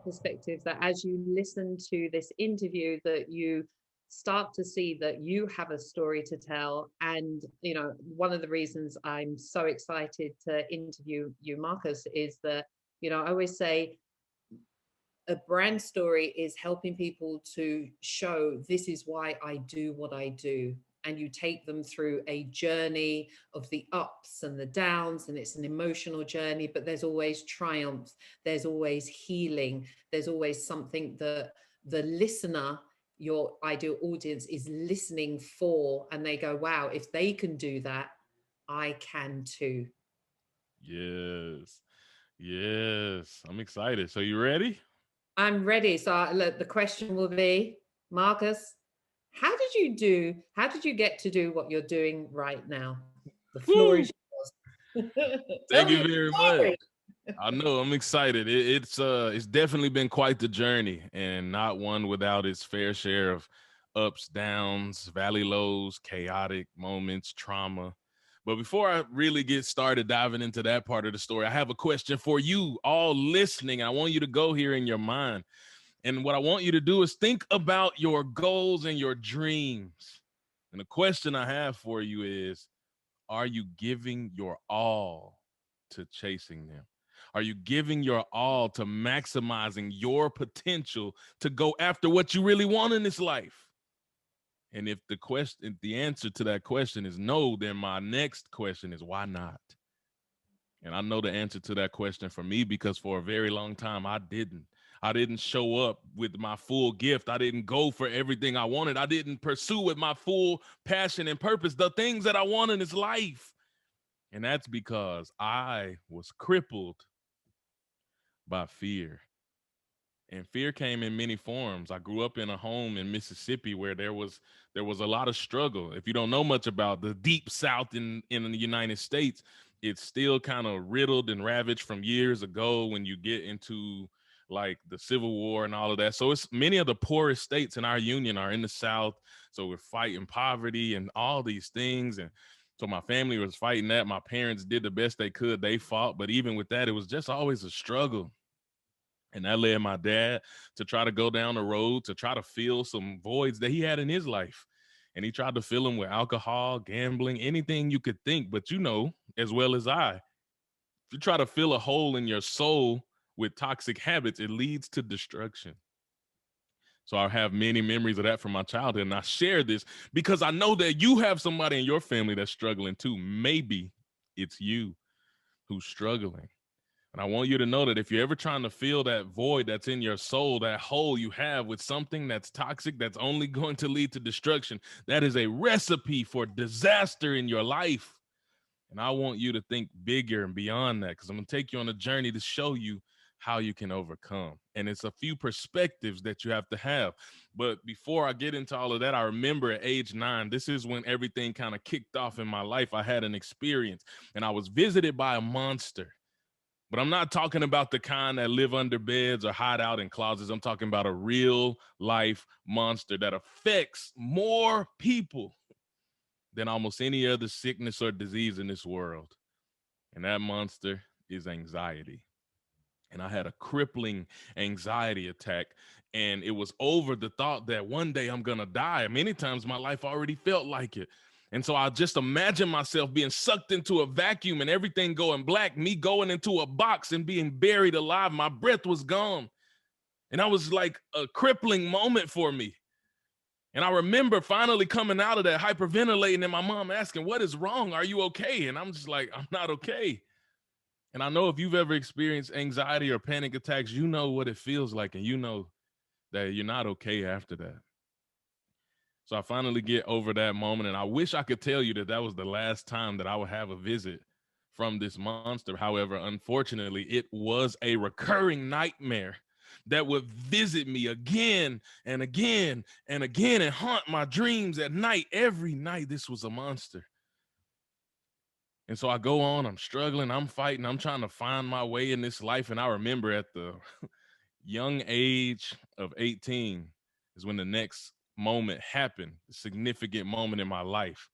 perspective that as you listen to this interview, that you start to see that you have a story to tell. And, one of the reasons I'm so excited to interview you, Marcus, is that, I always say a brand story is helping people to show this is why I do what I do. And you take them through a journey of the ups and the downs, and it's an emotional journey, but there's always triumph, there's always healing, there's always something that the listener, your ideal audience, is listening for, and they go, wow, if they can do that, I can too. Yes. Yes. I'm excited. So you ready? I'm ready. So look, the question will be, Marcus, how did you get to do what you're doing right now? The floor Woo! is yours. Tell Thank me you your very much. story. I know I'm excited. It's definitely been quite the journey, and not one without its fair share of ups, downs, valley lows, chaotic moments, trauma. But before I really get started diving into that part of the story, I have a question for you all listening. I want you to go here in your mind. And what I want you to do is think about your goals and your dreams. And the question I have for you is, are you giving your all to chasing them? Are you giving your all to maximizing your potential to go after what you really want in this life? And if the answer to that question is no, then my next question is why not? And I know the answer to that question for me because for a very long time I didn't. I didn't show up with my full gift. I didn't go for everything I wanted. I didn't pursue with my full passion and purpose the things that I want in this life. And that's because I was crippled by fear. And fear came in many forms. I grew up in a home in Mississippi where there was a lot of struggle. If you don't know much about the deep south in the United States, it's still kind of riddled and ravaged from years ago when you get into like the Civil War and all of that. So it's many of the poorest states in our union are in the South. So we're fighting poverty and all these things. And so my family was fighting that. My parents did the best they could. They fought, but even with that, it was just always a struggle. And that led my dad to try to go down the road to try to fill some voids that he had in his life. And he tried to fill them with alcohol, gambling, anything you could think. But you know, as well as I, if you try to fill a hole in your soul with toxic habits, it leads to destruction. So I have many memories of that from my childhood. And I share this because I know that you have somebody in your family that's struggling too. Maybe it's you who's struggling. And I want you to know that if you're ever trying to fill that void that's in your soul, that hole you have with something that's toxic, that's only going to lead to destruction, that is a recipe for disaster in your life. And I want you to think bigger and beyond that because I'm going to take you on a journey to show you how you can overcome. And it's a few perspectives that you have to have. But before I get into all of that, I remember at age 9, this is when everything kind of kicked off in my life. I had an experience and I was visited by a monster. But I'm not talking about the kind that live under beds or hide out in closets. I'm talking about a real life monster that affects more people than almost any other sickness or disease in this world. And that monster is anxiety. And I had a crippling anxiety attack. And it was over the thought that one day I'm going to die. Many times my life already felt like it. And so I just imagine myself being sucked into a vacuum and everything going black, me going into a box and being buried alive. My breath was gone. And that was like a crippling moment for me. And I remember finally coming out of that, hyperventilating, and my mom asking, "What is wrong? Are you okay?" And I'm just like, "I'm not okay." And I know if you've ever experienced anxiety or panic attacks, you know what it feels like, and you know that you're not okay after that. So I finally get over that moment, and I wish I could tell you that that was the last time that I would have a visit from this monster. However, unfortunately, it was a recurring nightmare that would visit me again and again and again and haunt my dreams at night. Every night, this was a monster. And so I go on, I'm struggling, I'm fighting, I'm trying to find my way in this life. And I remember at the young age of 18 is when the next moment happened, a significant moment in my life.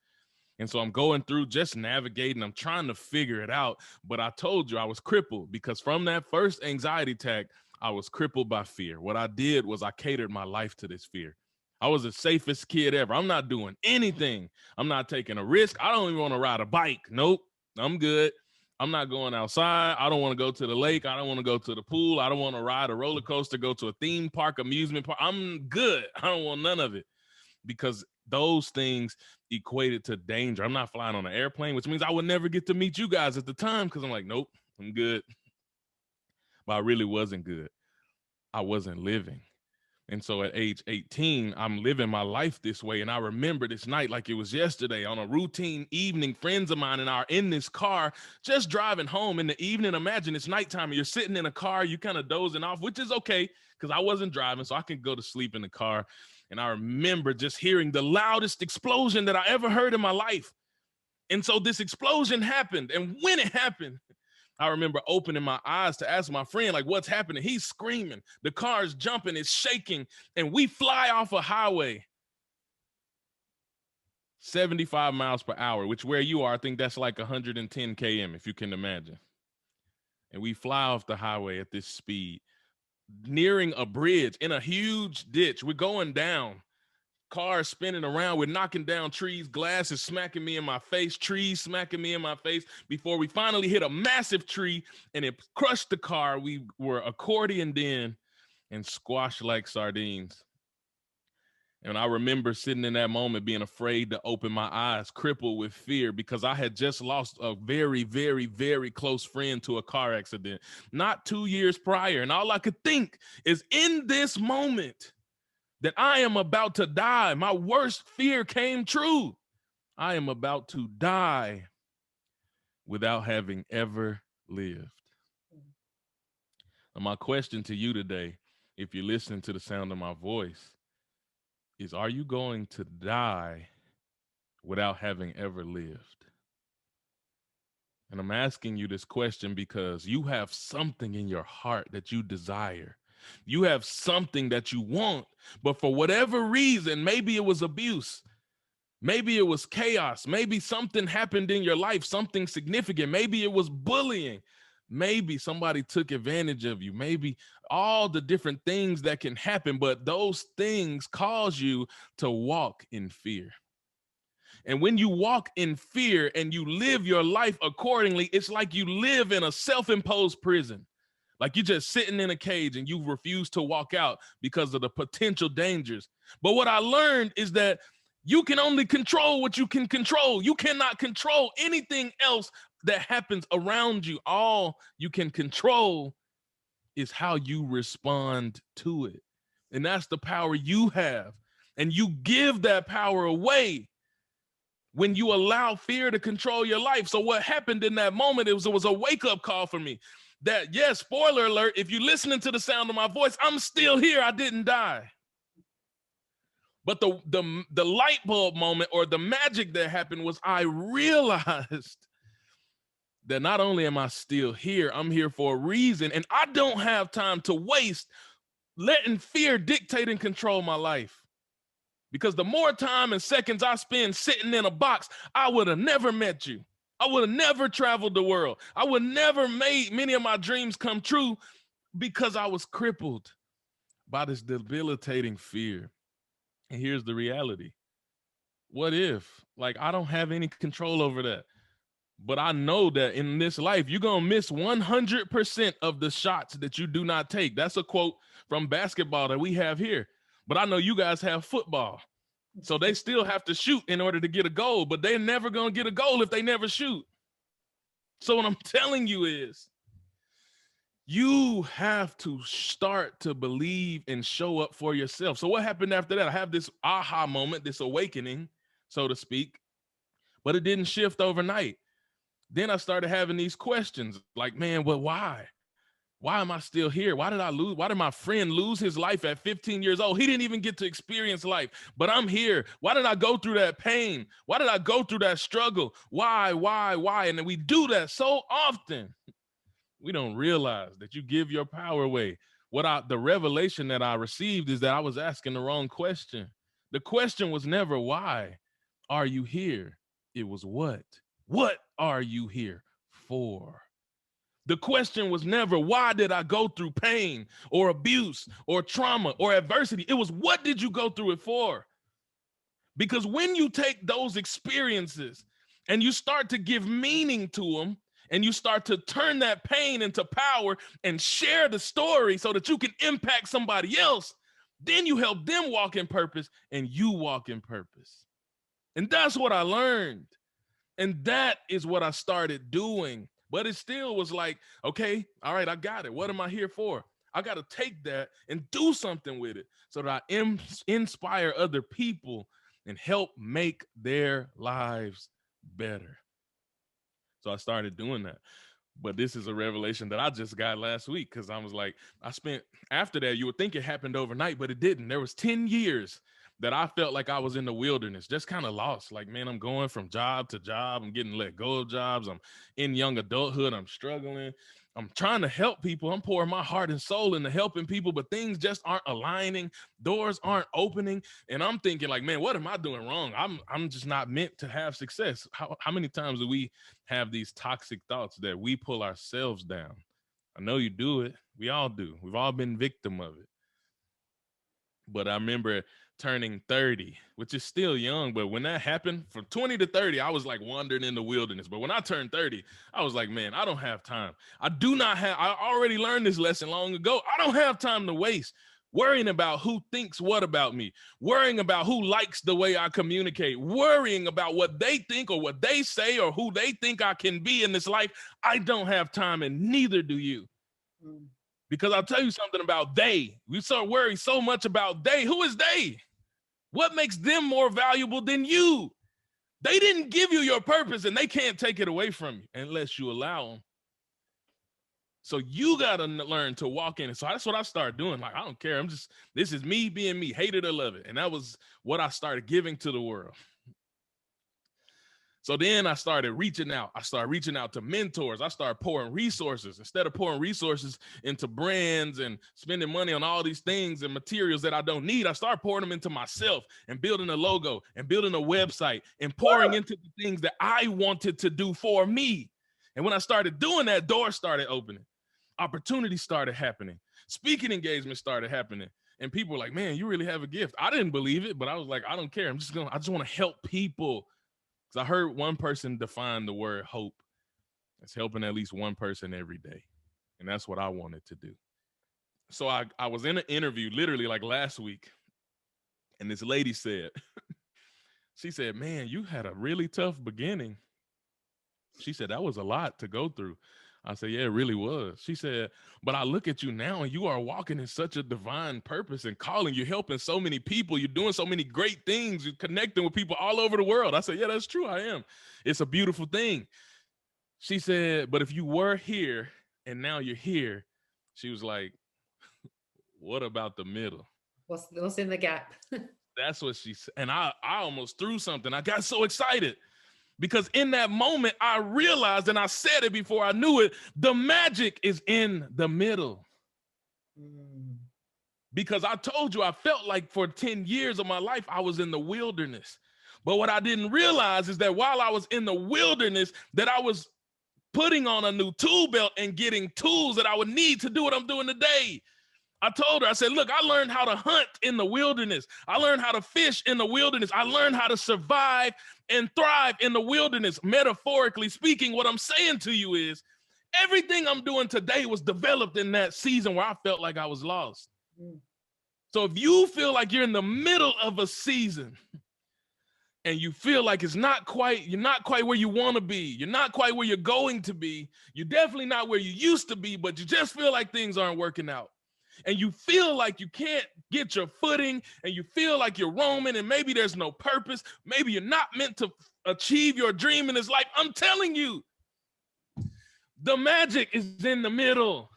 And so I'm going through just navigating, I'm trying to figure it out. But I told you I was crippled because from that first anxiety attack, I was crippled by fear. What I did was I catered my life to this fear. I was the safest kid ever. I'm not doing anything. I'm not taking a risk. I don't even want to ride a bike. Nope, I'm good. I'm not going outside. I don't want to go to the lake. I don't want to go to the pool. I don't want to ride a roller coaster, go to a theme park, amusement park. I'm good. I don't want none of it, because those things equated to danger. I'm not flying on an airplane, which means I would never get to meet you guys at the time, because I'm like, nope, I'm good. But I really wasn't good. I wasn't living. And so at age 18, I'm living my life this way. And I remember this night like it was yesterday. On a routine evening, friends of mine and I are in this car, just driving home in the evening. Imagine it's nighttime and you're sitting in a car, you kind of dozing off, which is okay because I wasn't driving, so I can go to sleep in the car. And I remember just hearing the loudest explosion that I ever heard in my life. And so this explosion happened. And when it happened, I remember opening my eyes to ask my friend, like, what's happening? He's screaming. The car's jumping, it's shaking, and we fly off a highway 75 miles per hour, which where you are, I think that's like 110 km, if you can imagine. And we fly off the highway at this speed, nearing a bridge in a huge ditch. We're going down. Cars spinning around, we're knocking down trees, glass is smacking me in my face, trees smacking me in my face, before we finally hit a massive tree and it crushed the car. We were accordioned in and squashed like sardines. And I remember sitting in that moment being afraid to open my eyes, crippled with fear, because I had just lost a very, very, very close friend to a car accident not 2 years prior. And all I could think is, in this moment that I am about to die, my worst fear came true. I am about to die without having ever lived. And my question to you today, if you're listening to the sound of my voice, is, are you going to die without having ever lived? And I'm asking you this question because you have something in your heart that you desire. You have something that you want, but for whatever reason, maybe it was abuse, maybe it was chaos, maybe something happened in your life, something significant, maybe it was bullying, maybe somebody took advantage of you, maybe all the different things that can happen, but those things cause you to walk in fear. And when you walk in fear and you live your life accordingly, it's like you live in a self-imposed prison. Like you're just sitting in a cage and you refuse to walk out because of the potential dangers. But what I learned is that you can only control what you can control. You cannot control anything else that happens around you. All you can control is how you respond to it. And that's the power you have. And you give that power away when you allow fear to control your life. So what happened in that moment, it was a wake-up call for me. That, yes, spoiler alert, if you're listening to the sound of my voice, I'm still here. I didn't die. But the light bulb moment, or the magic that happened, was I realized that not only am I still here, I'm here for a reason, and I don't have time to waste letting fear dictate and control my life. Because the more time and seconds I spend sitting in a box, I would have never met you. I would have never traveled the world. I would never made many of my dreams come true, because I was crippled by this debilitating fear. And here's the reality. What if? Like, I don't have any control over that. But I know that in this life, you're going to miss 100% of the shots that you do not take. That's a quote from basketball that we have here. But I know you guys have football. So they still have to shoot in order to get a goal, but they're never going to get a goal if they never shoot. So what I'm telling you is, you have to start to believe and show up for yourself. So what happened after that? I have this aha moment, this awakening, so to speak, but it didn't shift overnight. Then I started having these questions like, man, well, why? Why am I still here? Why did I lose? Why did my friend lose his life at 15 years old? He didn't even get to experience life, but I'm here. Why did I go through that pain? Why did I go through that struggle? Why? And then we do that so often. We don't realize that you give your power away. The revelation that I received is that I was asking the wrong question. The question was never, why are you here? It was what? What are you here for? The question was never, why did I go through pain or abuse or trauma or adversity? It was, what did you go through it for? Because when you take those experiences and you start to give meaning to them, and you start to turn that pain into power and share the story so that you can impact somebody else, then you help them walk in purpose and you walk in purpose. And that's what I learned. And that is what I started doing. But it still was like, okay, all right, I got it. What am I here for? I got to take that and do something with it so that I inspire other people and help make their lives better. So I started doing that. But this is a revelation that I just got last week, because I was like, after that, you would think it happened overnight, but it didn't. There was 10 years that I felt like I was in the wilderness, just kind of lost. Like, man, I'm going from job to job. I'm getting let go of jobs. I'm in young adulthood. I'm struggling. I'm trying to help people. I'm pouring my heart and soul into helping people, but things just aren't aligning. Doors aren't opening. And I'm thinking like, man, what am I doing wrong? I'm just not meant to have success. How many times do we have these toxic thoughts that we pull ourselves down? I know you do it. We all do. We've all been victim of it. But I remember turning 30, which is still young. But when that happened, from 20 to 30, I was like wandering in the wilderness. But when I turned 30, I was like, man, I don't have time. I already learned this lesson long ago. I don't have time to waste worrying about who thinks what about me, worrying about who likes the way I communicate, worrying about what they think or what they say or who they think I can be in this life. I don't have time, and neither do you. Because I'll tell you something about they. We start worrying so much about they. Who is they? What makes them more valuable than you? They didn't give you your purpose, and they can't take it away from you unless you allow them. So you got to learn to walk in. And so that's what I started doing. Like, I don't care. This is me being me, hate it or love it. And that was what I started giving to the world. So then I started reaching out. I started reaching out to mentors. I started pouring resources. Instead of pouring resources into brands and spending money on all these things and materials that I don't need, I started pouring them into myself and building a logo and building a website and pouring into the things that I wanted to do for me. And when I started doing that, doors started opening. Opportunities started happening. Speaking engagements started happening. And people were like, man, you really have a gift. I didn't believe it, but I was like, I don't care. I just want to help people. Because I heard one person define the word hope as helping at least one person every day. And that's what I wanted to do. So I was in an interview literally like last week. And this lady said, she said, man, you had a really tough beginning. She said, that was a lot to go through. I said, yeah, it really was. She said, but I look at you now and you are walking in such a divine purpose and calling. You're helping so many people. You're doing so many great things. You're connecting with people all over the world. I said, yeah, that's true. I am. It's a beautiful thing. She said, but if you were here and now you're here, she was like, what about the middle? What's in the gap? That's what she said. And I almost threw something. I got so excited. Because in that moment, I realized, and I said it before I knew it, the magic is in the middle. Because I told you, I felt like for 10 years of my life, I was in the wilderness. But what I didn't realize is that while I was in the wilderness, that I was putting on a new tool belt and getting tools that I would need to do what I'm doing today. I told her, I said, look, I learned how to hunt in the wilderness. I learned how to fish in the wilderness. I learned how to survive and thrive in the wilderness. Metaphorically speaking, what I'm saying to you is everything I'm doing today was developed in that season where I felt like I was lost. So if you feel like you're in the middle of a season and you feel like you're not quite where you want to be, you're not quite where you're going to be, you're definitely not where you used to be, but you just feel like things aren't working out. And you feel like you can't get your footing and you feel like you're roaming and maybe there's no purpose. Maybe you're not meant to achieve your dream in this life. I'm telling you, the magic is in the middle.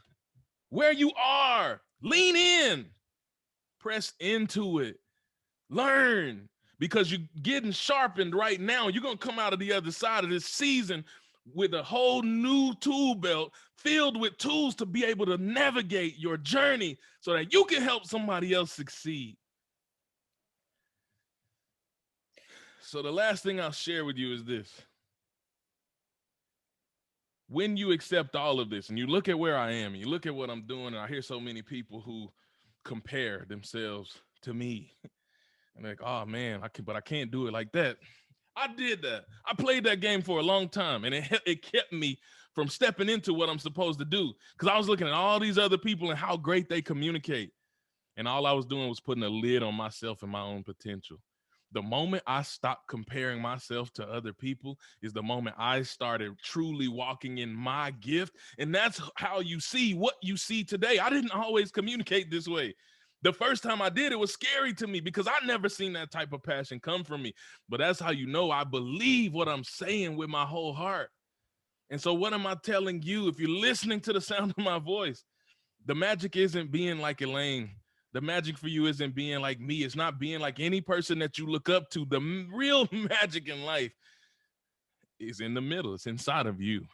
Where you are, lean in, press into it, learn, because you're getting sharpened right now. You're going to come out of the other side of this season with a whole new tool belt filled with tools to be able to navigate your journey so that you can help somebody else succeed. So the last thing I'll share with you is this. when you accept all of this and you look at where I am and you look at what I'm doing, and I hear so many people who compare themselves to me and they're like, oh man, but I can't do it like that. I did that. I played that game for a long time, and it kept me from stepping into what I'm supposed to do, because I was looking at all these other people and how great they communicate. And all I was doing was putting a lid on myself and my own potential. The moment I stopped comparing myself to other people is the moment I started truly walking in my gift. And that's how you see what you see today. I didn't always communicate this way. The first time I did, it was scary to me because I never seen that type of passion come from me. But that's how you know I believe what I'm saying with my whole heart. And so what am I telling you? If you're listening to the sound of my voice, the magic isn't being like Elaine. The magic for you isn't being like me. It's not being like any person that you look up to. The real magic in life is in the middle. It's inside of you.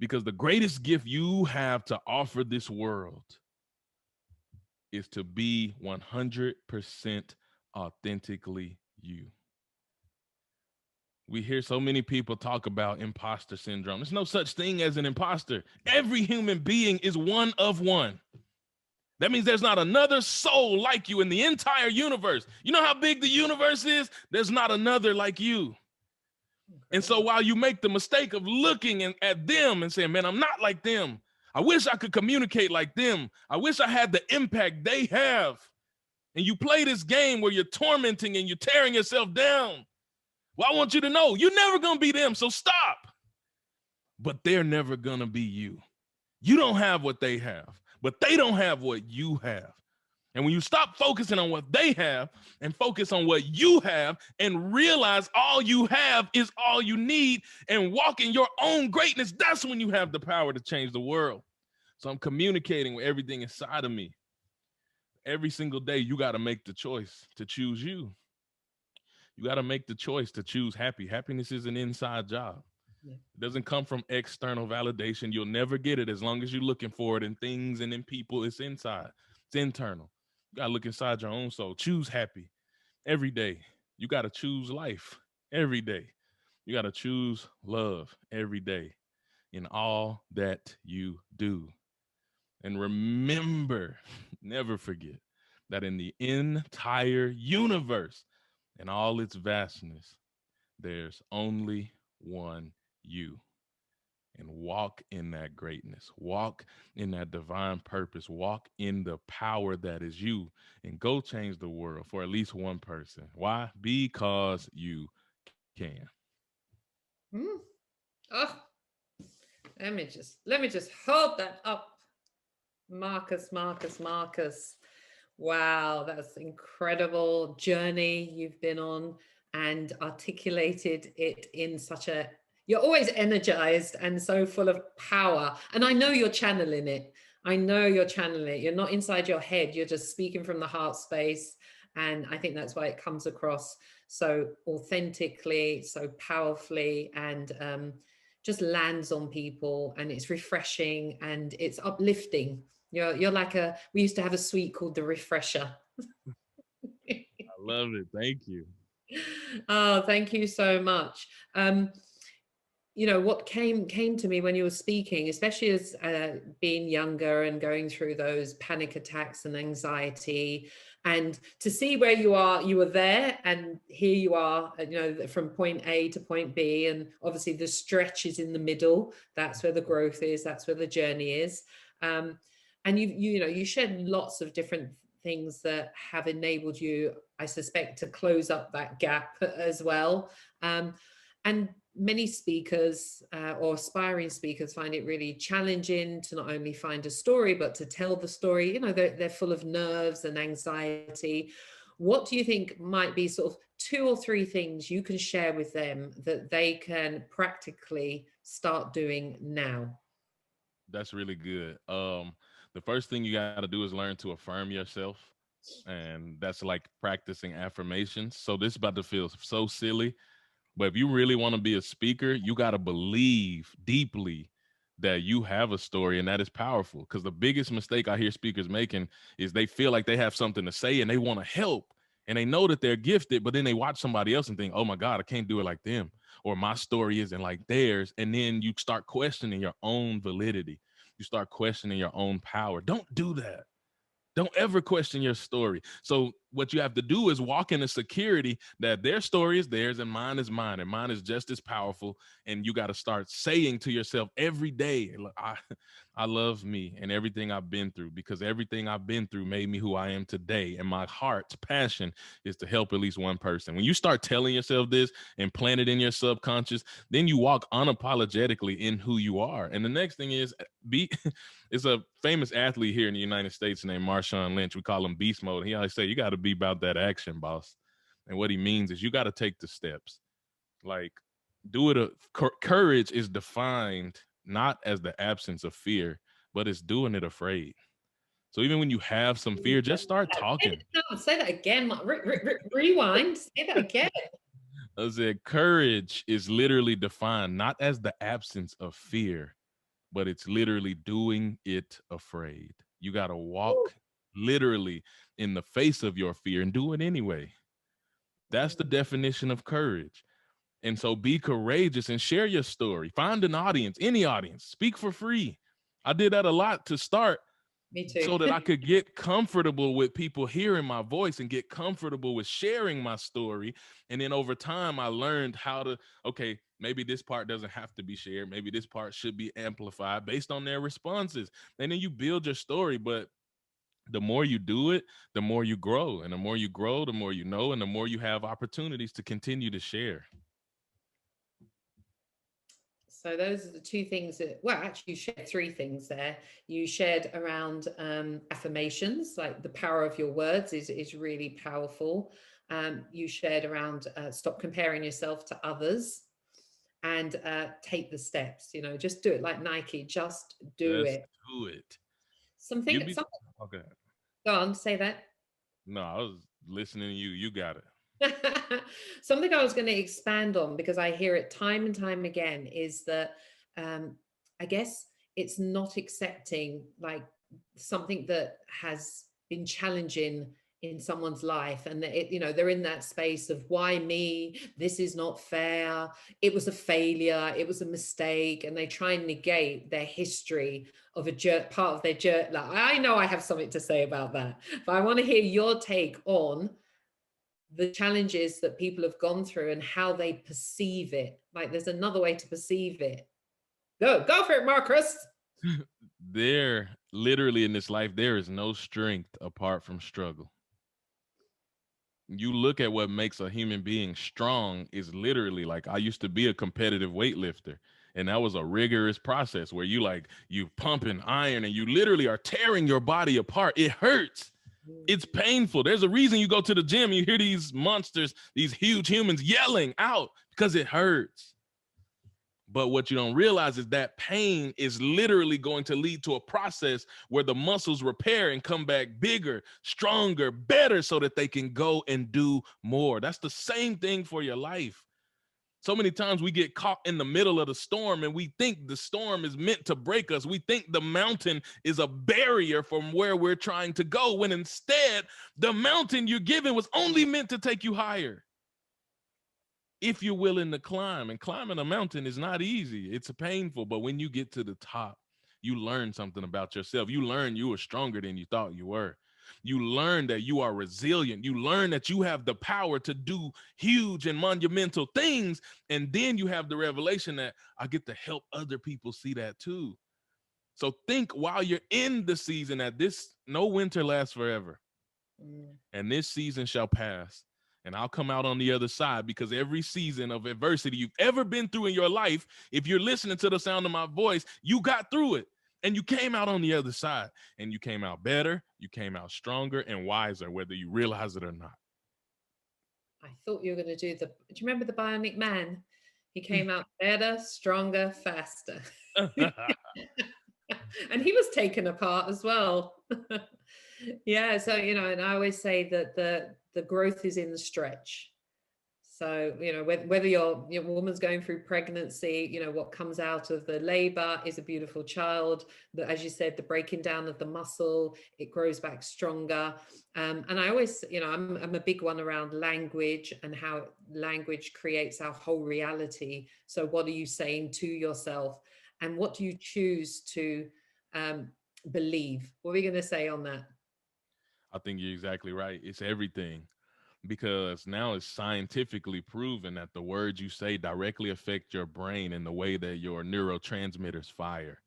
Because the greatest gift you have to offer this world is to be 100% authentically you. We hear so many people talk about imposter syndrome. There's no such thing as an imposter. Every human being is one of one. That means there's not another soul like you in the entire universe. You know how big the universe is? There's not another like you. And so while you make the mistake of looking at them and saying, man, I'm not like them. I wish I could communicate like them. I wish I had the impact they have. And you play this game where you're tormenting and you're tearing yourself down. Well, I want you to know you're never going to be them, so stop. But they're never going to be you. You don't have what they have, but they don't have what you have. And when you stop focusing on what they have and focus on what you have and realize all you have is all you need and walk in your own greatness, that's when you have the power to change the world. So I'm communicating with everything inside of me. Every single day, you got to make the choice to choose you. You got to make the choice to choose happy. Happiness is an inside job. Yeah. It doesn't come from external validation. You'll never get it as long as you're looking for it in things and in people. It's inside. It's internal. You got to look inside your own soul. Choose happy every day. You got to choose life every day. You got to choose love every day in all that you do. And remember, never forget that in the entire universe and all its vastness, there's only one you. And walk in that greatness, walk in that divine purpose, walk in the power that is you, and go change the world for at least one person. Why? Because you can. Oh, let me just hold that up. Marcus. Wow, that's incredible journey you've been on and articulated it in such a, you're always energized and so full of power. And I know you're channeling it. You're not inside your head. You're just speaking from the heart space. And I think that's why it comes across so authentically, so powerfully, and just lands on people, and it's refreshing and it's uplifting. You're like we used to have a sweet called the Refresher. I love it. Thank you. Oh, thank you so much. What came to me when you were speaking, especially as being younger and going through those panic attacks and anxiety, and to see where you were there, and here you are, from point A to point B, and obviously the stretch is in the middle. That's where the growth is. That's where the journey is. And you shared lots of different things that have enabled you, I suspect, to close up that gap as well. And many speakers or aspiring speakers find it really challenging to not only find a story, but to tell the story. They're full of nerves and anxiety. What do you think might be sort of 2 or 3 things you can share with them that they can practically start doing now? That's really good. The first thing you got to do is learn to affirm yourself. And that's like practicing affirmations. So this is about to feel so silly, but if you really want to be a speaker, you got to believe deeply that you have a story, and that is powerful. Because the biggest mistake I hear speakers making is they feel like they have something to say and they want to help, and they know that they're gifted, but then they watch somebody else and think, oh my God, I can't do it like them. or my story isn't like theirs. And then you start questioning your own validity. You start questioning your own power. Don't do that. Don't ever question your story. So what you have to do is walk in the security that their story is theirs and mine is mine, and mine is just as powerful. And you got to start saying to yourself every day, I love me and everything I've been through, because everything I've been through made me who I am today. And my heart's passion is to help at least one person. When you start telling yourself this and plant it in your subconscious, then you walk unapologetically in who you are. And the next thing is it's a famous athlete here in the United States named Marshawn Lynch. We call him Beast Mode. He always say, you got to be about that action, boss. And what he means is you got to take the steps. Like, courage is defined not as the absence of fear, but it's doing it afraid. So even when you have some fear, just start talking. No, say that again. Rewind. Say that again. I said courage is literally defined not as the absence of fear, but it's literally doing it afraid. You got to walk literally in the face of your fear and do it anyway. That's the definition of courage. And so be courageous and share your story. Find an audience, any audience, speak for free. I did that a lot to start. Me too. So that I could get comfortable with people hearing my voice and get comfortable with sharing my story. And then over time, I learned how to, okay, maybe this part doesn't have to be shared. Maybe this part should be amplified based on their responses. And then you build your story. But the more you do it, the more you grow. And the more you grow, the more you know, and the more you have opportunities to continue to share. So those are the two things that, well, actually you shared three things there. You shared around affirmations, like the power of your words is really powerful. You shared around stop comparing yourself to others and take the steps, just do it like Nike, just do it. Do it. Something. Okay. Go on, say that. No, I was listening to you. You got it. Something I was going to expand on, because I hear it time and time again, is that I guess it's not accepting like something that has been challenging in someone's life, and that they're in that space of why me, this is not fair, it was a failure, it was a mistake, and they try and negate their history of part of their journey. Like, I know I have something to say about that, but I want to hear your take on the challenges that people have gone through and how they perceive it. Like, there's another way to perceive it. Go for it, Marcus. There, literally in this life, there is no strength apart from struggle. You look at what makes a human being strong is literally, like, I used to be a competitive weightlifter, and that was a rigorous process where you pumping iron and you literally are tearing your body apart. It hurts. It's painful. There's a reason you go to the gym and you hear these monsters, these huge humans yelling out, because it hurts. But what you don't realize is that pain is literally going to lead to a process where the muscles repair and come back bigger, stronger, better, so that they can go and do more. That's the same thing for your life. So many times we get caught in the middle of the storm and we think the storm is meant to break us. We think the mountain is a barrier from where we're trying to go, when instead the mountain you're given was only meant to take you higher. If you're willing to climb, and climbing a mountain is not easy. It's painful, but when you get to the top, you learn something about yourself. You learn you are stronger than you thought you were. You learn that you are resilient. You learn that you have the power to do huge and monumental things. And then you have the revelation that I get to help other people see that too. So think while you're in the season that no winter lasts forever. And this season shall pass. And I'll come out on the other side, because every season of adversity you've ever been through in your life, if you're listening to the sound of my voice, you got through it. And you came out on the other side, and you came out better, you came out stronger and wiser, whether you realize it or not. I thought you were going to do do you remember the Bionic Man? He came out better, stronger, faster. And he was taken apart as well. Yeah. So, and I always say that the growth is in the stretch. So, whether your woman's going through pregnancy, what comes out of the labor is a beautiful child. As you said, the breaking down of the muscle, it grows back stronger. And I always, I'm a big one around language and how language creates our whole reality. So what are you saying to yourself? And what do you choose to believe? What are we going to say on that? I think you're exactly right. It's everything, because now it's scientifically proven that the words you say directly affect your brain and the way that your neurotransmitters fire.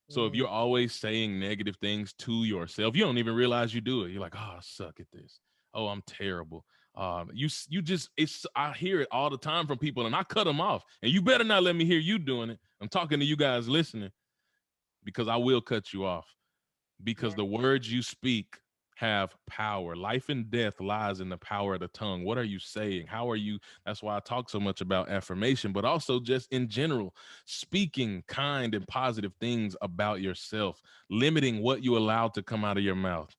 So if Mm. you're always saying negative things to yourself, you don't even realize you do it. You're like, oh, I suck at this. Oh, I'm terrible. You just, I hear it all the time from people, and I cut them off. And you better not let me hear you doing it. I'm talking to you guys listening, because I will cut you off, because Yeah. the words you speak have power. Life and death lies in the power of the tongue. What are you saying? How are you? That's why I talk so much about affirmation, but also just in general, speaking kind and positive things about yourself, limiting what you allow to come out of your mouth,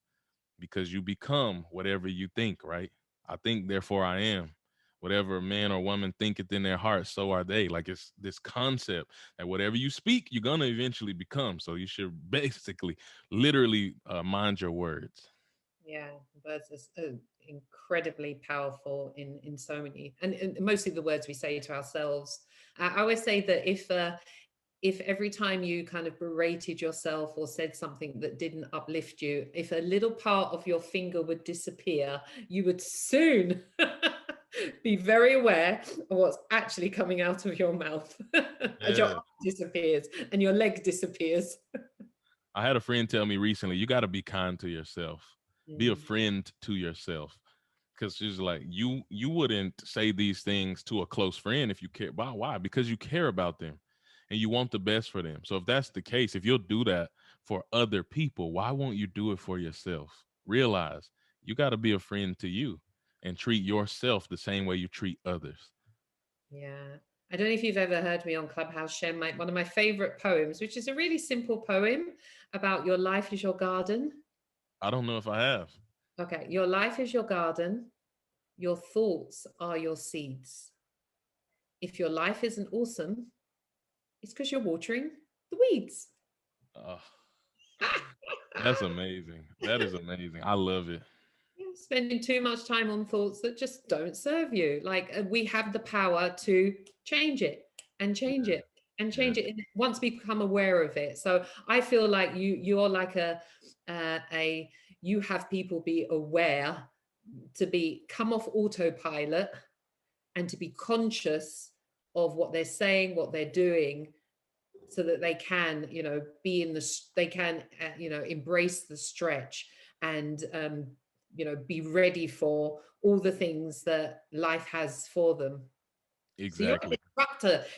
because you become whatever you think, right? I think, therefore I am. Whatever a man or woman thinketh in their heart, so are they. Like, it's this concept that whatever you speak, you're gonna eventually become. So you should basically, literally, mind your words. Yeah, words are incredibly powerful in so many, and mostly the words we say to ourselves. I always say that if every time you kind of berated yourself or said something that didn't uplift you, if a little part of your finger would disappear, you would soon be very aware of what's actually coming out of your mouth as your Yeah. arm disappears and your leg disappears. I had a friend tell me recently, you got to be kind to yourself. Be a Mm. friend to yourself. Because she's like, you wouldn't say these things to a close friend if you care. Why? Because you care about them and you want the best for them. So if that's the case, if you'll do that for other people, why won't you do it for yourself? Realize you got to be a friend to you and treat yourself the same way you treat others. Yeah. I don't know if you've ever heard me on Clubhouse share one of my favorite poems, which is a really simple poem about your life is your garden. I don't know if I have. Okay. Your life is your garden. Your thoughts are your seeds. If your life isn't awesome, it's because you're watering the weeds. Uh, that's amazing. That is amazing. I love it. Yeah, spending too much time on thoughts that just don't serve you. Like we have the power to change it and change Yeah. it and Yeah. change it once we become aware of it. So I feel like you're like a you have people be aware to be come off autopilot and to be conscious of what they're saying, what they're doing, so that they can be in the they can embrace the stretch and be ready for all the things that life has for them. So Exactly.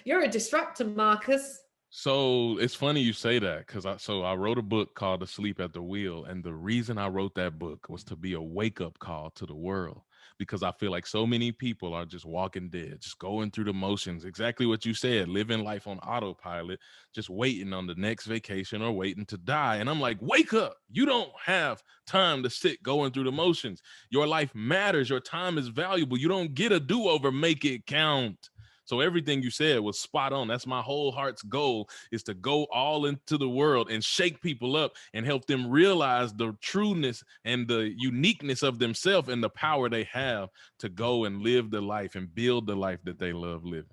you're a disruptor, Marcus. So it's funny you say that, because I wrote a book called Asleep at the Wheel, and the reason I wrote that book was to be a wake up call to the world, because I feel like so many people are just walking dead, just going through the motions. Exactly what you said, living life on autopilot, just waiting on the next vacation or waiting to die. And I'm like, wake up! You don't have time to sit going through the motions. Your life matters. Your time is valuable. You don't get a do over. Make it count. So everything you said was spot on. That's my whole heart's goal, is to go all into the world and shake people up and help them realize the trueness and the uniqueness of themselves and the power they have to go and live the life and build the life that they love living.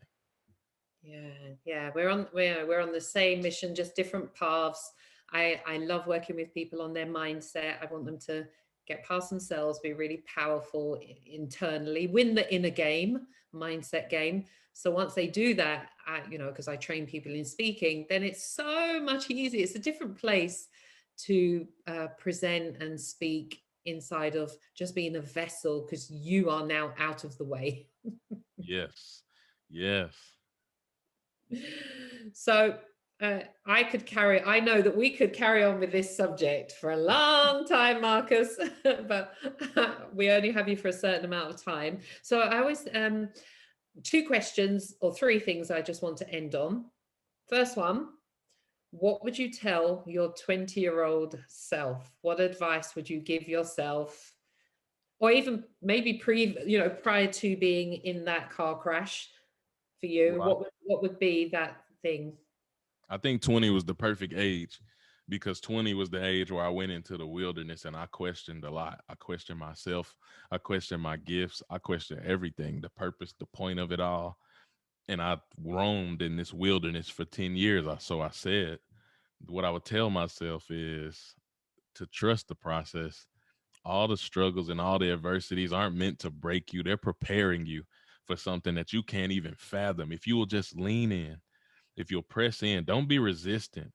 Yeah, we're on the same mission, just different paths. I love working with people on their mindset. I want them to get past themselves, be really powerful internally, win the inner game, mindset game. So once they do that, because I train people in speaking, then it's so much easier. It's a different place to present and speak inside of just being a vessel, because you are now out of the way. Yes. Yes. So I know that we could carry on with this subject for a long time, Marcus, but we only have you for a certain amount of time. So I always, two questions or three things I just want to end on. First one, what would you tell your 20-year-old self? What advice would you give yourself Or even maybe prior to being in that car crash for you, Right. what would be that thing? I think 20 was the perfect age because 20 was the age where I went into the wilderness and I questioned a lot. I questioned myself. I questioned my gifts. I questioned everything, the purpose, the point of it all. And I roamed in this wilderness for 10 years. So I said, what I would tell myself is to trust the process. All the struggles and all the adversities aren't meant to break you. They're preparing you for something that you can't even fathom. If you will just lean in, if you'll press in, don't be resistant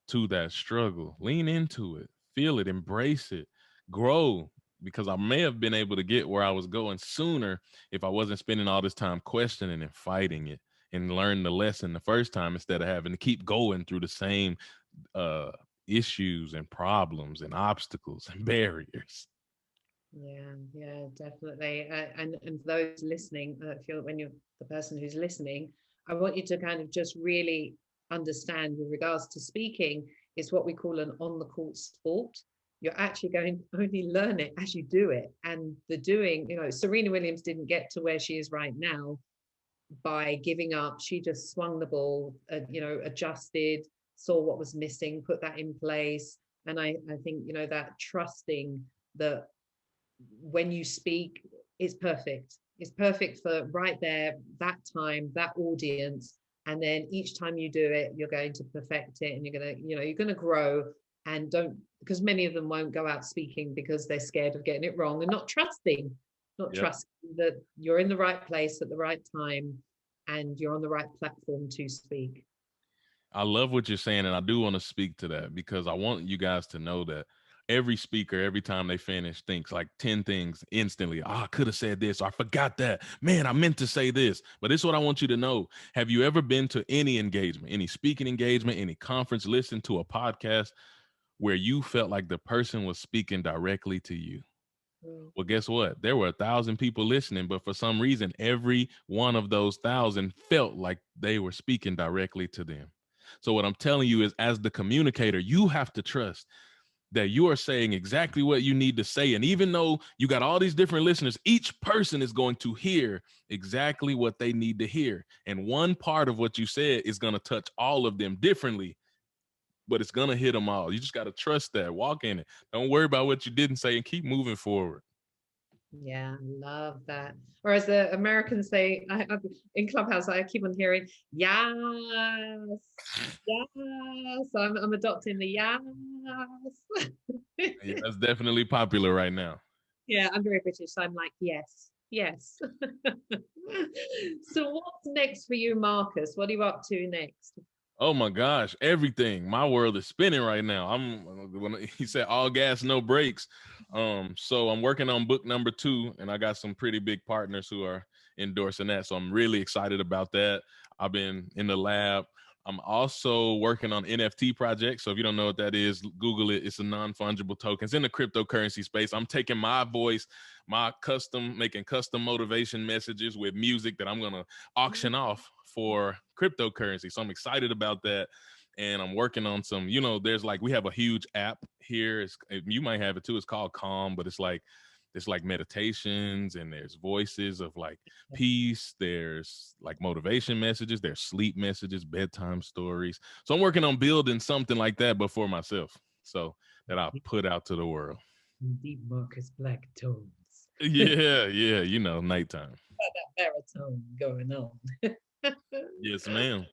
to that struggle. Lean into it, feel it, embrace it, grow. Because I may have been able to get where I was going sooner if I wasn't spending all this time questioning and fighting it and learn the lesson the first time instead of having to keep going through the same uh, issues and problems and obstacles and barriers. Yeah, yeah, definitely. And for those listening, if you're when you're the person who's listening, I want you to kind of just really understand with regards to speaking, it's what we call an on the court sport. You're actually going to only learn it as you do it. And the doing, Serena Williams didn't get to where she is right now by giving up. She just swung the ball, adjusted, saw what was missing, put that in place. And I think, that trusting that when you speak, it's perfect. It's perfect for right there, that time, that audience. And then each time you do it, you're going to perfect it and you're going to grow. And don't, because many of them won't go out speaking because they're scared of getting it wrong and not Yep. trusting that you're in the right place at the right time and you're on the right platform to speak. I love what you're saying, and I do want to speak to that because I want you guys to know that every speaker, every time they finish, thinks like 10 things instantly. Oh, I could have said this, or I forgot that. Man, I meant to say this. But this is what I want you to know. Have you ever been to any engagement, any speaking engagement, any conference, listened to a podcast where you felt like the person was speaking directly to you? Mm. Well, guess what? There were 1,000 people listening, but for some reason, every one of those 1,000 felt like they were speaking directly to them. So, what I'm telling you is, as the communicator, you have to trust that you are saying exactly what you need to say. And even though you got all these different listeners, each person is going to hear exactly what they need to hear. And one part of what you said is going to touch all of them differently, but it's going to hit them all. You just got to trust that, walk in it. Don't worry about what you didn't say and keep moving forward. Yeah, love that. Whereas the Americans say, in Clubhouse, I keep on hearing, yes, yes. I'm adopting the yes. Yeah, that's definitely popular right now. Yeah, I'm very British, so I'm like, yes, yes. So what's next for you, Marcus? What are you up to next? Oh my gosh, everything. My world is spinning right now. When he said all gas, no brakes. So I'm working on book number 2, and I got some pretty big partners who are endorsing that. So I'm really excited about that. I've been in the lab. I'm also working on NFT projects. So if you don't know what that is, Google it. It's a non-fungible token. It's in the cryptocurrency space. I'm taking my voice, making custom motivation messages with music that I'm gonna auction off for cryptocurrency. So I'm excited about that. And I'm working on some, there's like, we have a huge app here. You might have it too. It's called Calm, but it's like meditations, and there's voices of like peace. There's like motivation messages. There's sleep messages, bedtime stories. So I'm working on building something like that, but for myself. So that I'll put out to the world. Deep Marcus Black tones. Yeah, yeah. Nighttime. That baritone going on. Yes, ma'am.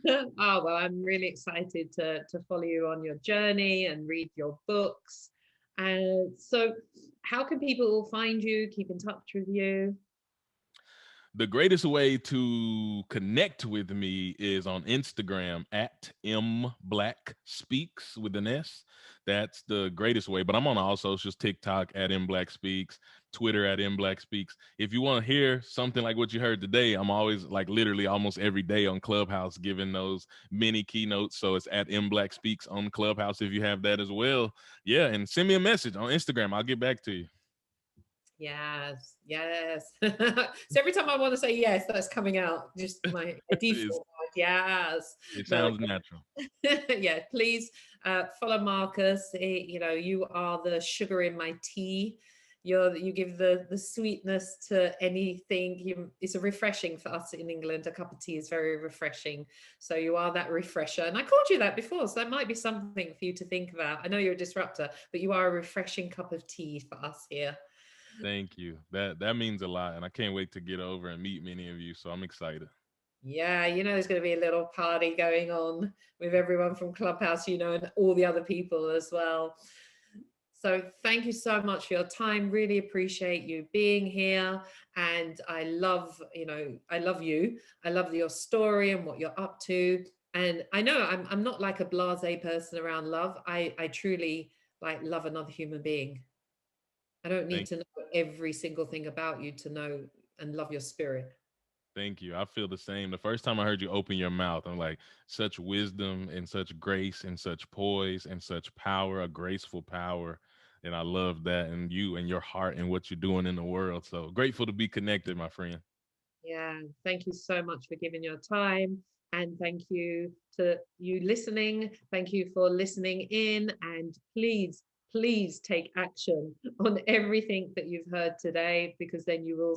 Oh, well, I'm really excited to follow you on your journey and read your books. So how can people find you, keep in touch with you? The greatest way to connect with me is on Instagram at mblackspeaks with an S. That's the greatest way. But I'm on all socials: TikTok at mblackspeaks, Twitter at mblackspeaks. If you want to hear something like what you heard today, I'm always like literally almost every day on Clubhouse giving those mini keynotes. So it's at mblackspeaks on Clubhouse if you have that as well. Yeah, and send me a message on Instagram. I'll get back to you. Yes, yes. So every time I want to say yes, that's coming out. Just my default. Yes. It No, sounds natural. yeah, please follow Marcus. You are the sugar in my tea. You give the sweetness to anything. It's a refreshing for us in England. A cup of tea is very refreshing. So you are that refresher. And I called you that before, so that might be something for you to think about. I know you're a disruptor, but you are a refreshing cup of tea for us here. Thank you. That means a lot, and I can't wait to get over and meet many of you. So I'm excited. Yeah, there's going to be a little party going on with everyone from Clubhouse, and all the other people as well. So thank you so much for your time. Really appreciate you being here. And I love, I love you. I love your story and what you're up to. And I know I'm not like a blasé person around love. I truly like love another human being. I don't need Thank to know every single thing about you to know and love your spirit. Thank you. I feel the same. The first time I heard you open your mouth, I'm like, such wisdom and such grace and such poise and such power, a graceful power. And I love that. And you and your heart and what you're doing in the world. So grateful to be connected, my friend. Yeah, thank you so much for giving your time. And thank you to you listening. Thank you for listening in. And please, please take action on everything that you've heard today, because then you'll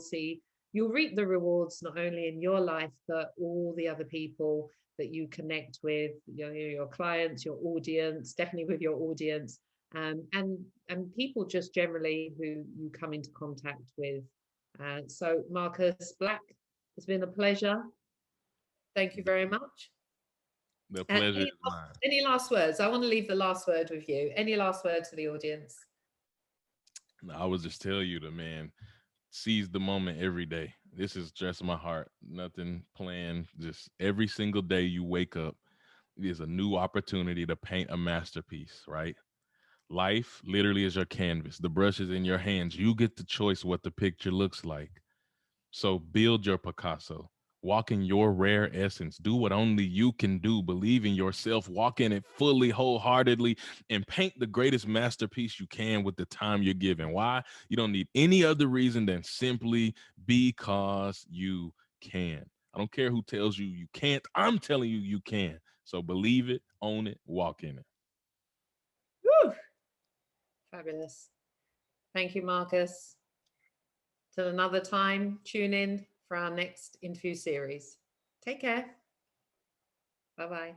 reap the rewards not only in your life, but all the other people that you connect with, your clients, your audience, definitely with your audience, and people just generally who you come into contact with. So Marcus Black, it's been a pleasure. Thank you very much. The pleasure Any is mine. any last words? I want to leave the last word with you. Any last word to the audience? I would just tell you to, man, seize the moment every day. This is just my heart. Nothing planned. Just every single day you wake up, it is a new opportunity to paint a masterpiece, right? Life literally is your canvas. The brush is in your hands. You get the choice what the picture looks like. So build your Picasso. Walk in your rare essence. Do what only you can do. Believe in yourself. Walk in it fully, wholeheartedly, and paint the greatest masterpiece you can with the time you're given. Why? You don't need any other reason than simply because you can. I don't care who tells you you can't. I'm telling you you can. So believe it, own it, walk in it. Woo! Fabulous. Thank you, Marcus. Till another time, tune in for our next interview series. Take care. Bye bye.